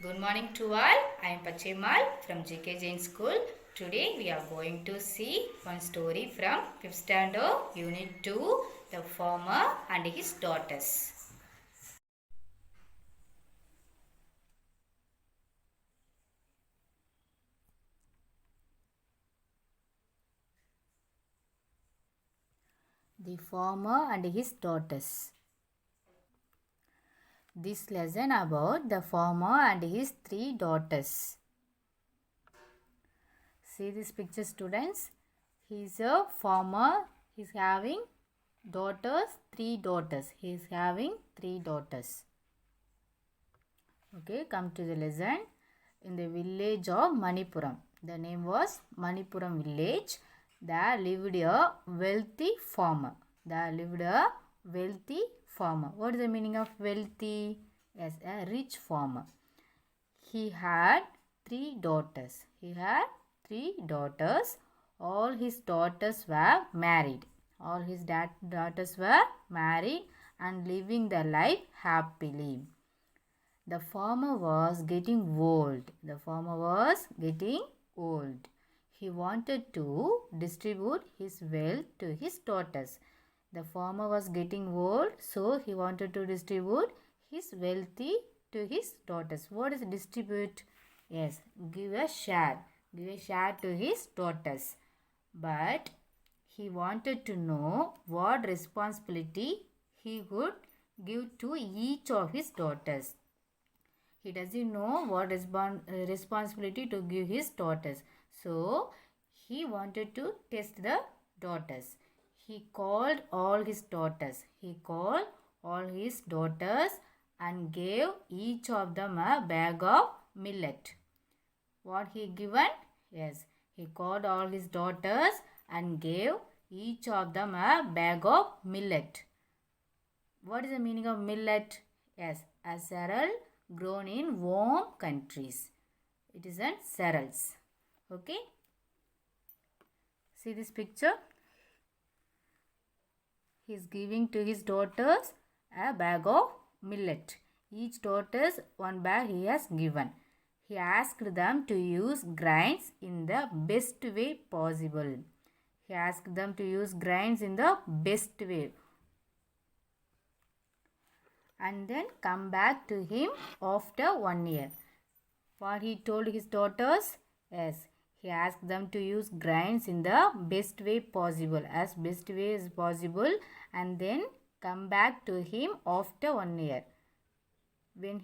Good morning to all. I am Pachemal from GK Jain School. Today we are going to see one story from 5th standard unit 2, The Farmer and His Daughters. The Farmer and His Daughters. This lesson about the farmer and his 3 daughters. See this picture, students. He is a farmer. He is having daughters, 3 daughters. He is having 3 daughters. Okay, come to the lesson. In the village of Manipuram. The name was Manipuram village. There lived a wealthy farmer. There lived a wealthy farmer. What is the meaning of wealthy? Yes, a rich farmer. He had 3 daughters. He had 3 daughters. All his daughters were married. All his daughters were married and living their life happily. The farmer was getting old. The farmer was getting old. He wanted to distribute his wealth to his daughters. The farmer was getting old, so he wanted to distribute his wealthy to his daughters. What is distribute? Yes, give a share. Give a share to his daughters. But he wanted to know what responsibility he would give to each of his daughters. He doesn't know what responsibility to give his daughters. So, he wanted to test the daughters. He called all his daughters. He called all his daughters and gave each of them a bag of millet. What he given? Yes, he called all his daughters and gave each of them a bag of millet. What is the meaning of millet? Yes, a cereal grown in warm countries. It is an cereals. Okay. See this picture. He is giving to his daughters a bag of millet. Each daughters one bag he has given. He asked them to use grains in the best way possible. He asked them to use grains in the best way. And then come back to him after 1 year. What he told his daughters? Yes, he asked them to use grains in the best way possible, as best way as possible, and then come back to him after 1 year. When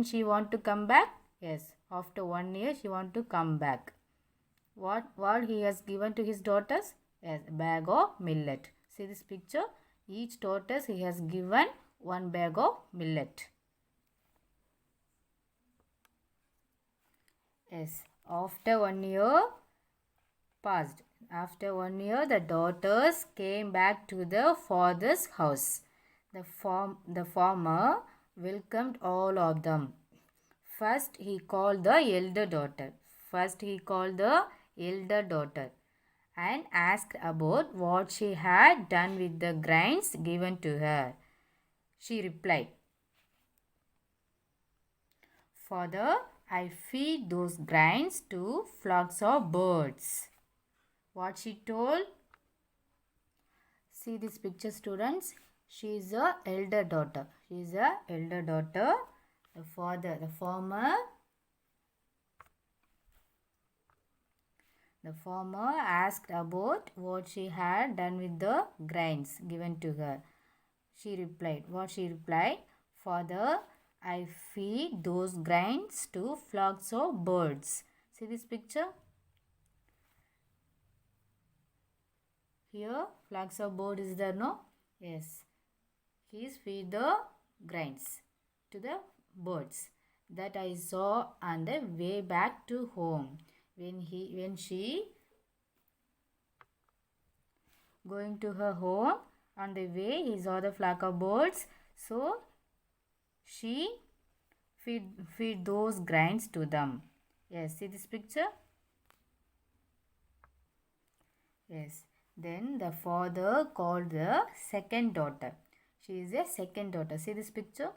she want to come back? Yes, after 1 year she want to come back. What he has given to his daughters? Yes, a bag of millet. See this picture? Each daughters he has given one bag of millet. Yes, after 1 year passed. After 1 year, the daughters came back to the father's house. The farmer welcomed all of them. First, he called the elder daughter. And asked about what she had done with the grains given to her. She replied, "Father, I feed those grains to flocks of birds." What she told? See this picture, students. She is a elder daughter. The father, the farmer. The farmer asked about what she had done with the grains given to her. She replied. What she replied? "Father, I feed those grains to flocks of birds." See this picture? Here, flocks of birds is there, no? Yes. He is feed the grains to the birds. That I saw on the way back to home. When she going to her home, on the way he saw the flock of birds. So she feed those grains to them. Yes, see this picture? Yes. Then the father called the second daughter. She is a second daughter. See this picture?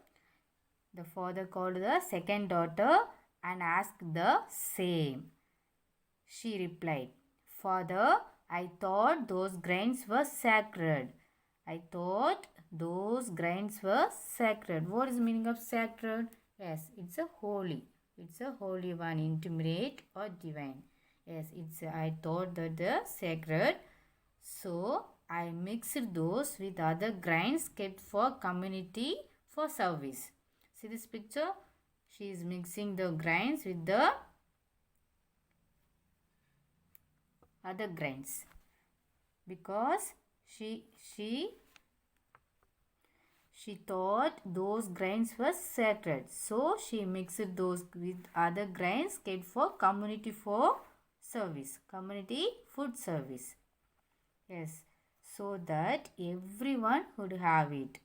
The father called the second daughter and asked the same. She replied, Father, I thought those grains were sacred. I thought those grains were sacred. What is the meaning of sacred? Yes, it's a holy. It's a holy one, intimate or divine. Yes, I thought that the sacred. So I mixed those with other grains kept for community for service. See this picture? She is mixing the grains with the other grains because she thought those grains were sacred, so she mixed those with other grains kept for community food service. Yes, so that everyone would have it.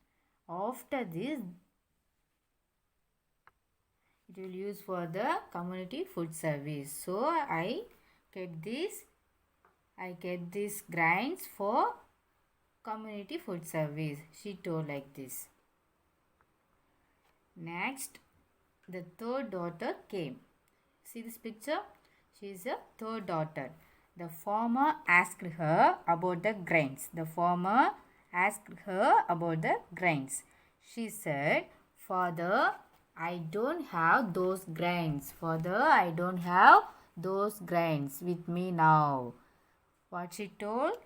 After this, it will use for the community food service. So I kept these grains for community food service. She told like this. Next, the third daughter came. See this picture? She is a third daughter. The farmer asked her about the grains. She said, Father, I don't have those grains. With me now. What she told?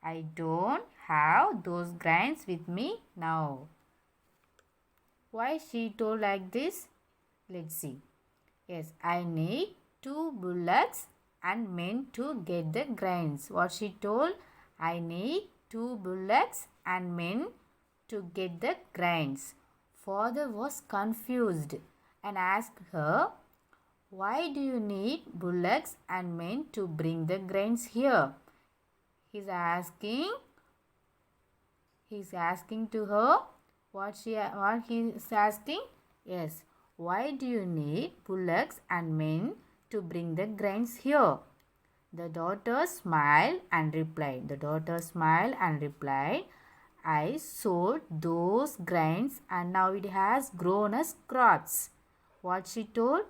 I don't have those grains with me now. Why she told like this? Let's see. Yes, I need 2 bullocks and men to get the grains. What she told? I need 2 bullocks and men to get the grains. Father was confused and asked her, Why do you need bullocks and men to bring the grains here? He's asking to her what he is asking. Yes, why do you need bullocks and men to bring the grains here? The daughter smiled and replied, I sowed those grains and now it has grown as crops. What she told?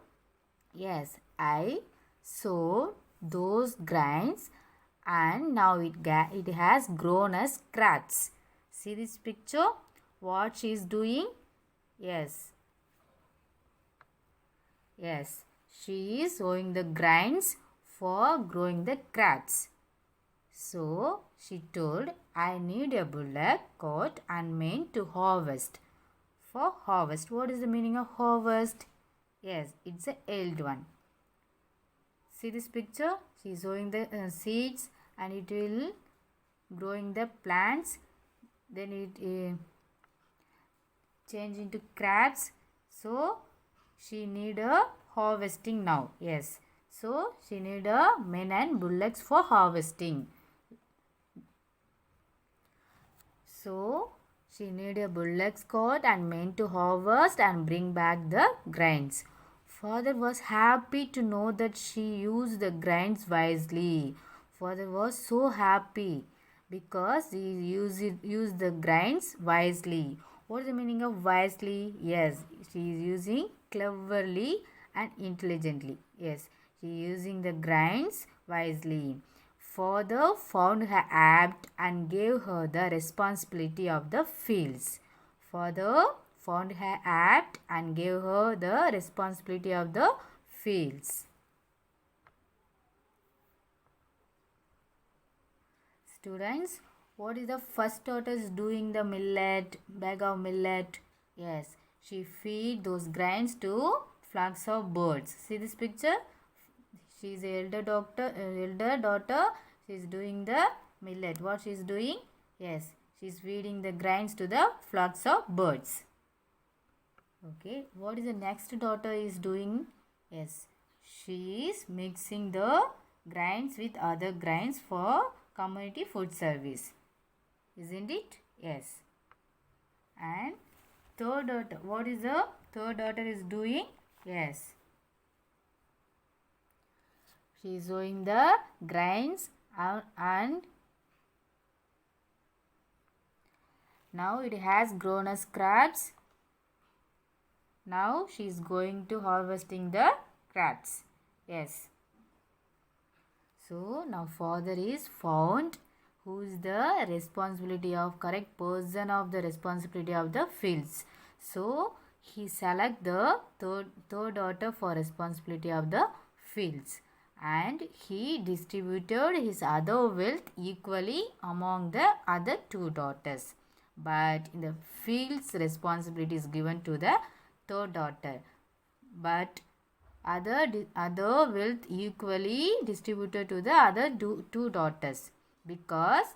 Yes, I sowed those grains and now it has grown as crops. See this picture? What she is doing? Yes, she is sowing the grains for growing the crops. So she told, I need a bullock, cart and men to harvest. For harvest, what is the meaning of harvest? Yes, it's a yield one. See this picture? She is sowing the seeds and it will growing the plants. Then it change into crops. So she need a harvesting now. Yes. So she need a men and bullocks for harvesting. So she need a bullock's cart and men to harvest and bring back the grains. Father was happy to know that she used the grains wisely. Father was so happy because he used the grains wisely. What is the meaning of wisely? Yes, she is using cleverly and intelligently. Yes, she is using the grains wisely. Father found her apt and gave her the responsibility of the fields. Father found her apt and gave her the responsibility of the fields. Students, what is the first daughter is doing? The bag of millet. Yes, she feed those grains to flocks of birds. See this picture? She is elder daughter. She is doing the millet. What she is doing? Yes, she is feeding the grains to the flocks of birds. Okay, what is the next daughter is doing? Yes, she is mixing the grains with other grains for community food service. Isn't it? Yes. And third daughter, what is the third daughter is doing? Yes. She is sowing the grains and now it has grown as crops. Now she is going to harvesting the crops. Yes. So now father is found. Who is the responsibility of correct person of the responsibility of the fields? So he select the third daughter for responsibility of the fields, and he distributed his other wealth equally among the other two daughters. But in the fields responsibility is given to the third daughter. But other wealth equally distributed to the other two daughters, because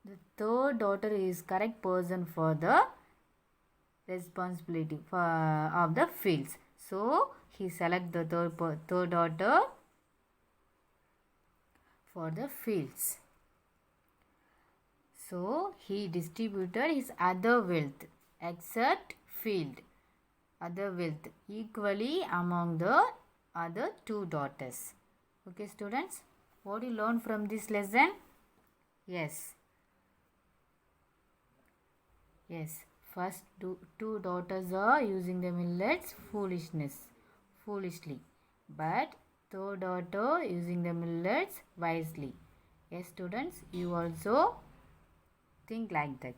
the third daughter is correct person for the responsibility of the fields. So he select the third daughter for the fields. So he distributed his other wealth except field, other wealth equally among the other two daughters. Okay students, what do you learn from this lesson? Yes. First two daughters are using the millets foolishly, but third daughter using the millets wisely. Yes students, you also think like that.